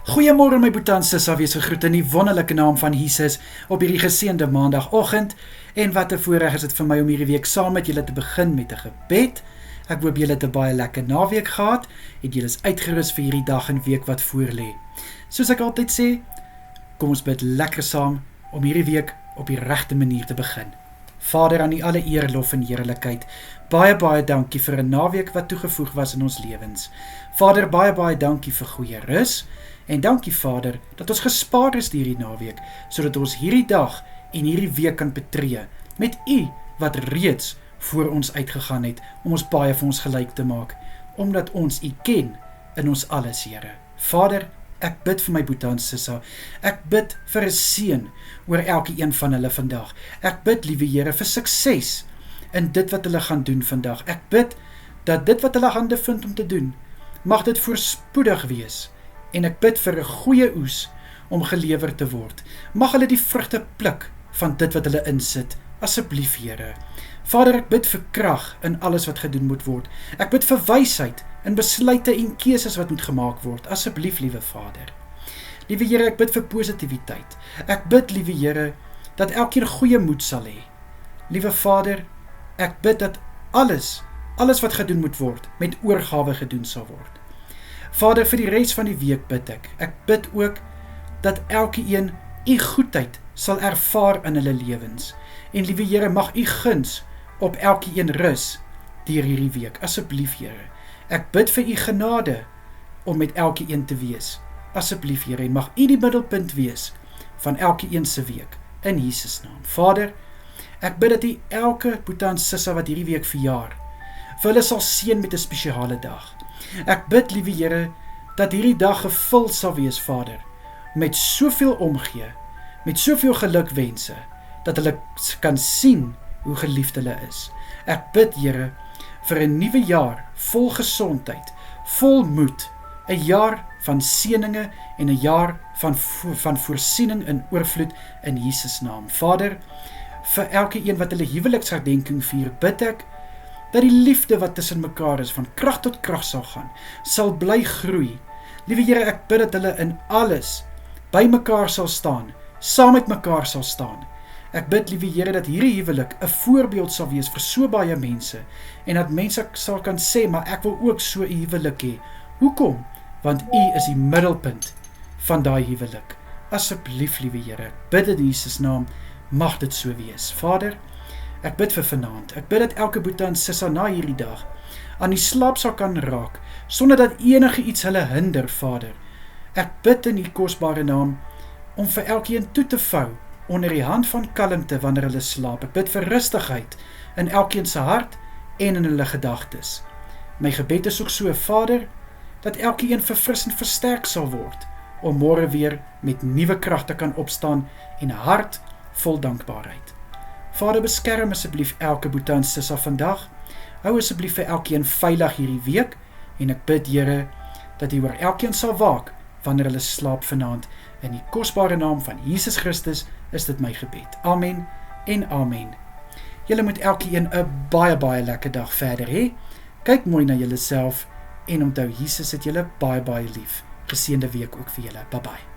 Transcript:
Goeiemôre my boetie en sissa, wees gegroet in die wonderlike naam van Jesus op hierdie geseënde maandagoggend. En wat 'n voorreg is dit vir my om hierdie week saam met julle te begin met 'n gebed. Ek hoop julle het 'n baie lekker naweek gehad en julle is uitgerus vir hierdie dag en week wat voorlê. Soos ek altyd sê, kom ons bid lekker saam om hierdie week op die regte manier te begin. Vader, aan U alle eer, lof en heerlikheid. Baie dankie vir 'n naweek wat toegevoeg was in ons lewens. Vader, baie dankie vir goeie rus. En dankie Vader, dat ons gespaar is hierdie naweek, sodat ons hierdie dag en hierdie week kan betree, met U wat reeds voor ons uitgegaan het, om ons baie vir ons gelyk te maak, omdat ons U ken in ons alles, Here. Vader, ek bid vir my boetie en sissa, ek bid vir 'n seën oor elke een van hulle vandag. Ek bid, liewe Here, vir sukses in dit wat hulle gaan doen vandag. Ek bid dat dit wat hulle hande vind om te doen, mag dit voorspoedig wees. En ek bid vir 'n goeie oes om gelewer te word. Mag hulle die vrugte pluk van dit wat hulle insit, asseblief Here. Vader, ek bid vir krag in alles wat gedoen moet word. Ek bid vir wysheid in besluite en keuses wat moet gemaak word, asseblief liewe Vader. Liewe Here, ek bid vir positiwiteit. Ek bid, liewe Here, dat elkeen goeie moed sal hê. Liewe Vader, ek bid dat alles wat gedoen moet word, met oorgawe gedoen sal word. Vader, vir die res van die week bid ek. Ek bid ook dat elkeen U goedheid sal ervaar in hulle lewens. En liewe Here, mag U guns op elkeen rus deur hierdie week. Asseblief Here. Ek bid vir U genade om met elkeen te wees. Asseblief Here, en mag U die middelpunt wees van elkeen se week. In Jesus naam. Vader, ek bid dat U elke boetie en sissa wat hierdie week verjaar, vir hulle sal seën met 'n spesiale dag. Ek bid, liewe Here, dat hierdie dag gevul sal wees, Vader, met soveel omgee, met soveel gelukwense, dat hulle kan sien hoe geliefd hulle is. Ek bid, Here, vir 'n nuwe jaar vol gesondheid, vol moed, 'n jaar van seëninge en 'n jaar van voorsiening in oorvloed in Jesus naam. Vader, vir elke een wat hulle huweliksherdenking vier, bid ek dat die liefde wat tussen mekaar is, van krag tot krag sal gaan, sal bly groei. Liewe Here, ek bid dat hulle in alles by mekaar sal staan, saam met mekaar sal staan. Ek bid, liewe Here, dat hierdie huwelik 'n voorbeeld sal wees vir so baie mense, en dat mense sal kan sê, maar ek wil ook so 'n huwelik hê. Hoekom? Want U is die middelpunt van daai huwelik. Asseblief, liewe Here, ek bid in Jesus naam, mag dit so wees. Vader, ek bid vir vanaand. Ek bid dat elke boetie en sissa na hierdie dag aan die slaap sal kan raak, sonder dat enige iets hulle hinder, Vader. Ek bid in U kosbare naam, om vir elkeen toe te vou, onder die hand van kalmte wanneer hulle slaap. Ek bid vir rustigheid in elkeen se hart en in hulle gedagtes. My gebed is ook so, Vader, dat elkeen verfris en versterk sal word, om môre weer met nuwe krag te kan opstaan en 'n hart vol dankbaarheid. Vader, beskerm asseblief elke boetie en sissa vandag. Hou asseblief vir elkeen veilig hierdie week, en ek bid, Here, dat U oor elkeen sal waak wanneer hulle slaap vanaand. In die kosbare naam van Jesus Christus is dit my gebed. Amen en amen. Julle moet elkeen 'n baie lekker dag verder hê. Kyk mooi na julleself en onthou, Jesus het julle baie lief. Geseënde week ook vir julle. Bye bye.